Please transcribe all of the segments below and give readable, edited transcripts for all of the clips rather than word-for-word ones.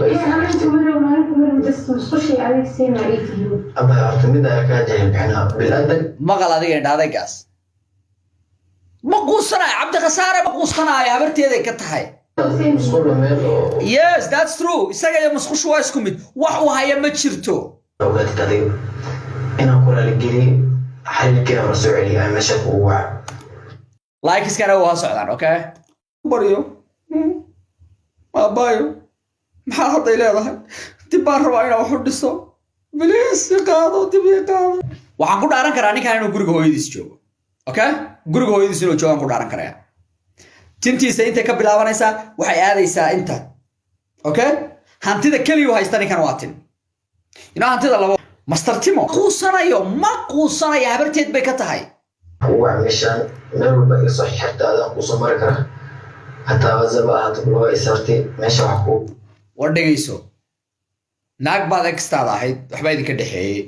أنا أنت مرة بس مصطشي عليك سينا إيتيو أبا أعتمد كاجل بحنا بالأدب maqal adiga indhaadaygaas ma quusanaya cabdi khasaare ma quusanaya habarteeday ka tahay مسؤول ميل yes that's true isaga iyo musqushu waa isku mid wax uu haya ma jirto أوقات تدريب أنا أقول لك حل كده رسول لي أنا مشاك ووع like iskana waa socdaan okay baryo abayo maxaa hadday leedahay dib baan rabaa inaan wax u dhiso bilis qaado dib ii qaado waxaan ku dhaaran karaa ninkan inuu guriga hooyadiis joogo okay guriga hooyadiis inuu joogo aan ku dhaaran karaa tintiisa intay ka bilaabanaysaa waxay aadaysaa inta okay hantida kaliya haysta ninkan waa tin inaa hantida labo master timo ma quusanayo habarteed bay ka tahay ووع مشان ميل بقى صح حتى هذا قصة مركرة حتى وزبا هتبلو إسرتي ماشي وحكو war dhegayso naag baad egstaada ahayd waxba idinka dhexeeyey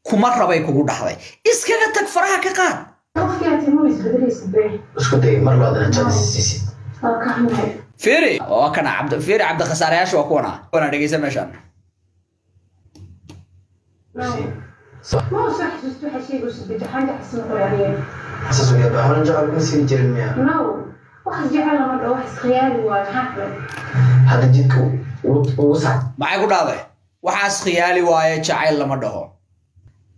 kuma rabay kugu dhaxday iskaga tag faraha ka qaad أوكي أنت مو يسبدلي سبيه اسكت دقيقة مرة أنا جالس سيسي كمل fiiri oo kana fiiri cabdi khasaareyaasha waa kuwana dhegaysa meeshaan ما صح تستوحى شيء بس بتحنج حسن قرارين حساس ويا بحاول نرجع نسي جرميا نو واحد جعل مرة واحد خيالي وحفل هذا جدك وسع maxay ku dhahday waxaas khiyaali waaye jacayl lama dhaho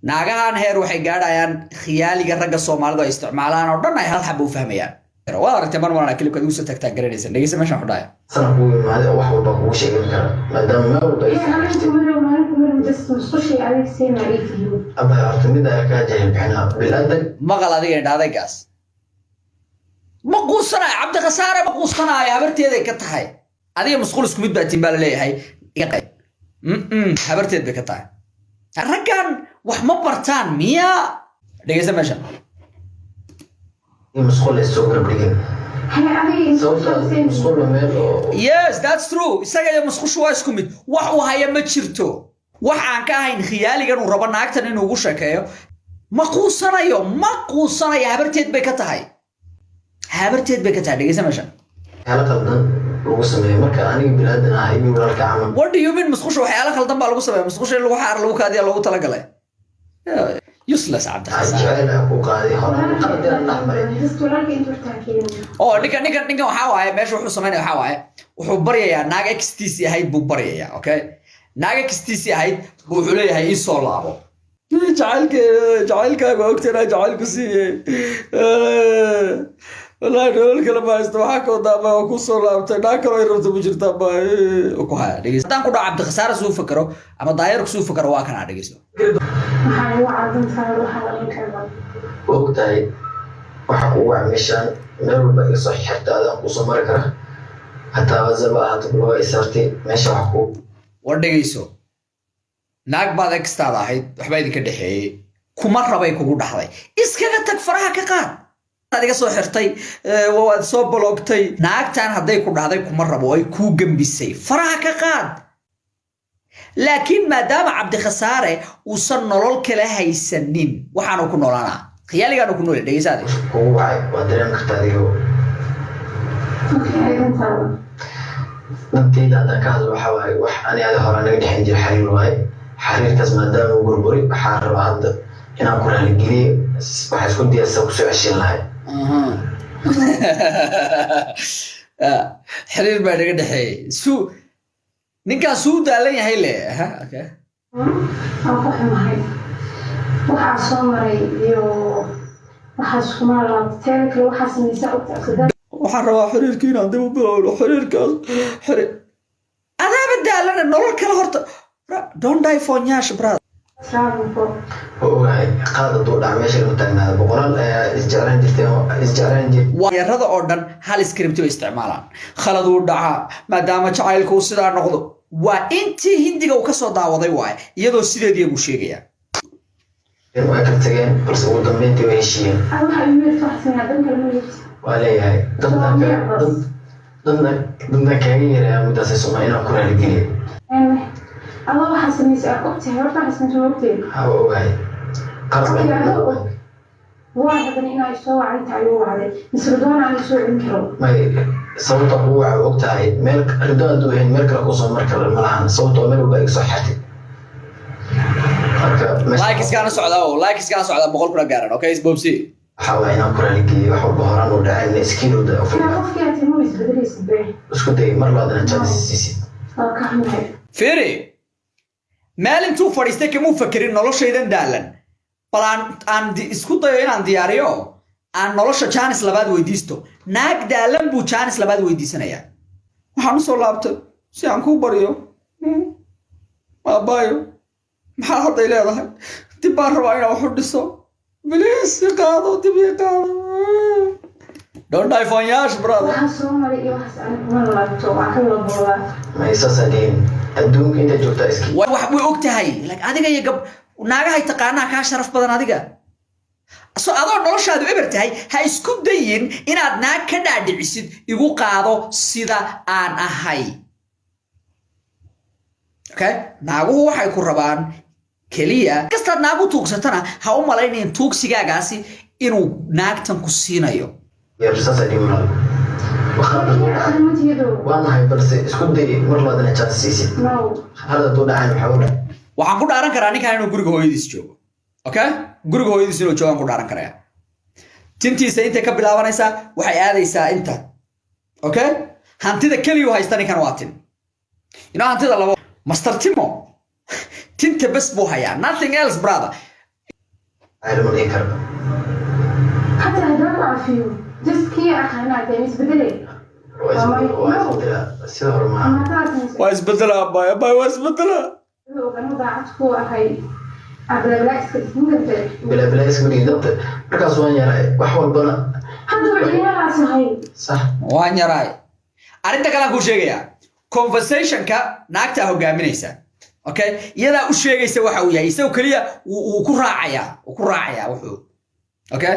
naagahan heer waxay gaadhayaan khiyaaliga ragga Soomaalidu ay isticmaalaan oo dhan ay hal xab u fahmayaan waa aragtay mar marna kilibka ugu soo tagtaa garanaysan dhegeysa meeshaan xudhaaya سنة قوي ما هذا واحد بقى وش يقول كلام ما دام ما هو بقى أنا أنت مرة بس مصطشي عليك سينا إيتيو أبا أعتمد كاجل بحنا بالأدب maqal adiga indhaadaygaas ma quusanayo cabdi khasaare ma quusanayo habarteeday ka tahay adiga masquul isku mid baa timbaa leeyahay iga qayb habarteed bay ka tahay raggan wax ma bartaan miya dhegeysa meesha مسؤول السوق ربلين هلا علي صوت مسؤول ميل yes that's true isaga iyo masquushu waa isku mid wax uu haya ma jirto wax aan ka ahayn khiyaaligan uu rabo naagtan inuu ugu sheekeeyo ma quusanayo habarteed bay ka tahay dhegeysa meesha هلا قلنا وقسم مركا أنا بلادنا هاي ولا كعمل what do you mean masquushu waxyaalo khaldan baa lagu sameeyaa masquusha in lagu xaar lagu kaadiya loogu talagalay useless cabdi khasaare جعل أبوك هذه هلا قدر الأحمر oo ninkan waxaa waaye meesha wuxuu sameynaya waxaa waaye wuxuu baryayaa naag xtc ahayd buu baryayaa okay naag xtc ahayd buu wuxuu leeyahay ii soo laabo jacaylkaaga ogtana jacaylku siiyey wallaahi nolol kale ma haysta waxaa ka wadaama oo ku soo laabtay naag kaloo ay rabta ma jirtaa ma ku haya dhegeyso haddaan ku dhaco cabdi khasaare suu fakaro ama daayarku suu fakaro waa kanaa dhegeyso وقتها وحقوق مشان ميل بقى صح حتى هذا قصة مركرة حتى وزبا هتبلو إسرتي ماشي وحكو war dhegayso naag baad egstaada ahayd waxba idinka dhexeeyey kuma rabay kugu dhaxday iskaga tag faraha ka qaad adiga soo xirtay waad soo baloogtay naagtan hadday ku dhahday kuma rabo ay kuu gambisay faraha ka qaad laakiin maadaama cabdi khasaare uusan nolol kala haysanin waxaanu ku noolaanaa khiyaaligaanu ku nool dhegeysaade هو وعي وأدري كتاديو نبتدي هذا كهذا وحواي أنا هذا هرانا قد حنجي حرير واي حرير كاس ما دام وبربري بحار بعض هنا كنا نجري وحسكون دي السوق سوى عشرين لاي xiriir baa naga dhexeeyey ninkaas suu daalan yahay le okay waxaa soo maray iyo waxaas kuma laabteen kale waxaa samaysaa ogtaaqsadaan waxaan rabaa xiriirkii inaan dib u bilowno xiriirkaas adaaba daalana nolol kale horta don't die for nyash brother هو قاعد الضوء على ماشي المتجمع هذا بقولان إسجارين جرتين waayarada oo dhan hal script bay isticmaalaan khalad uu dhaca maadaama jacaylku sidaa noqdo waa intii hindiga uu ka soo daawaday waay iyadoo sideedii uu sheegaya waa ka tageen balse ugu dambeyntii way heshiiyeen waleeyahay dadna kaaga yaraa muddaasay soomaalina ku raaligeliya الله حسن يسأل أختي هرب حسن شوقتي هو وعي قرب واحد من هنا يسوي عليه تعيو عليه يسردون على يسوي عنكرو ما sababta ugu waxa og tahay meel ridada duween meel kale ku soo marka la malahan sababta meel walba ay soo xirtay like iskana socda boqol kula gaaran okay isbobsi waxa waa inaan qoraalkii wax walba horaan u dhacay iskiilooda oo isku day mar labaad chance Firi meel intuu fadhiistay kama fakirin noloshaydan daalan balan aan isku dayo inaan diyaariyo aan nolosha chance labaad weydiisto naag daalan buu chance labaad weydiisanaya waxaan soo laabtay si aan ku bariyo baabayo maxaa hadda leedahay dib baan rabaa inaan wax u dhiso please qaado dib i qaado don't die for yash brother ma isasadeen adduunka inta joogta iski wax way og tahay like adiga iyo gab naagahay taqaanaa ka sharaf badan adiga soo adoo noloshaadu eber tahay ha isku dayin inaad naag ka dhaadhicisid igu qaado sida aan ahay okay naaguhu waxay ku rabaan kaliya kastaad naagu tuugsatana ha u malaynayn tuugsigaagaasi inuu naagtan ku siinayo yarsasadeen waan hay balse isku day mar labaad chance siisid hada doo dhacay waxa u dhacay waxaan ku dhaaran karaa ninkan inuu guriga hooyadiis joogo okay guriga hooyadiis inuu joogo ku dhaaran karaa tintiisa intay ka bilaabanaysaa waxay aadaysaa inta okay hantida kaliya haysta ninkan waa tin inaa hantida labo master timo tinta bas buu hayaa nothing else brother ayru leekar حتى هدول عارفين just كي أخذنا تاني بدلي واسبدلها باي واسبدلها لو كانوا ضاعتكو أخي بلا اسكري دبت مركز وين يراي وحول بنا هذا بعيال صحيح صح وين يراي أنت كلام كل شيء يا conversation كا ناكته هجامينيسا okay يلا وش شيء يسوي حويه يسوي كليه وكراعيا وحو okay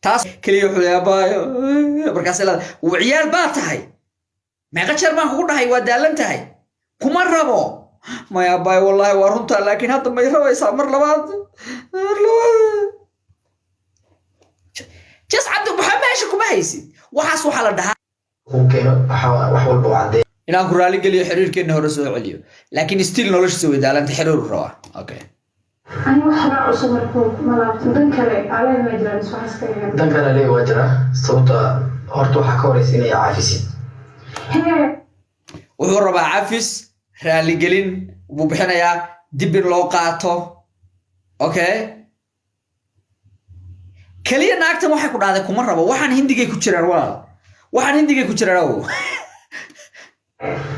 taas kaliya wuxuu leeyahay markaas la wiciyaal baa tahay meeqa jeer baan kugu dhahay waa daalan tahay kuma rabo maya baay wallahi waa runta laakiin hadda may rabaysaa mar labaad just abdu maxamesh kuma haysid waxaas waxa la dhahaa keeno wax walba cadeey inaan ku raali geliyo xiriirkeena hore soo celiyo laakiin still noloshiisa way daalanta xiriir raba okay أنا واحد أصوركم ملابس دنكري على المجلس وحسكري دنكر عليه وجرة صوت هرتو حكوري سيني عافسي wuxuu rabaa cafis raali gelin buu bixinayaa dib in loo qaato okay kaliya naagtan waxay ku dhahday kuma rabo waxaan hindigay ku jiraan walaal waxaan hindigay ku jiraan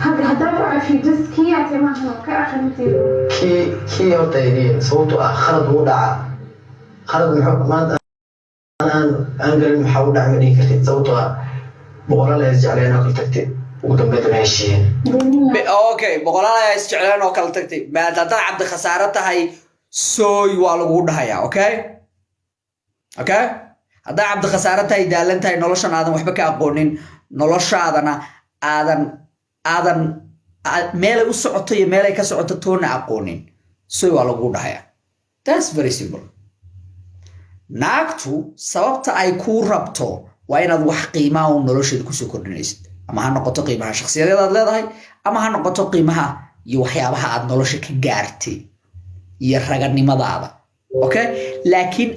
هذا عارفين just كي أتمنى كأخنتي كي هرتايدين صوت خرد ودع خرد محمد أنا أنقل محاول عملي كتير صوتها بقول لا يرجع لنا كل تكتير ودمت ماشيين okay بقول لا يرجع لنا كل تكتير ما تطلع عبد خسارتها هي سوي والو هيا okay هذا عبد خسارتها هي دالنتها هي نولشان آدم وحبك أقولين نولش آدم ميلي وسعطي ميلي كسعطي تونا أقولين سوي والو هيا that's very simple naagtu sababta ay ku rabto waa inaad wax qiimaha oo nolosheeda ku soo kordhinaysid ama ha noqoto qiimaha shakhsiyadeed aad leedahay ama ha noqoto qiimaha iyo waxyaabaha aad nolosha ka gaartay iyo raganimadaada okay laakiin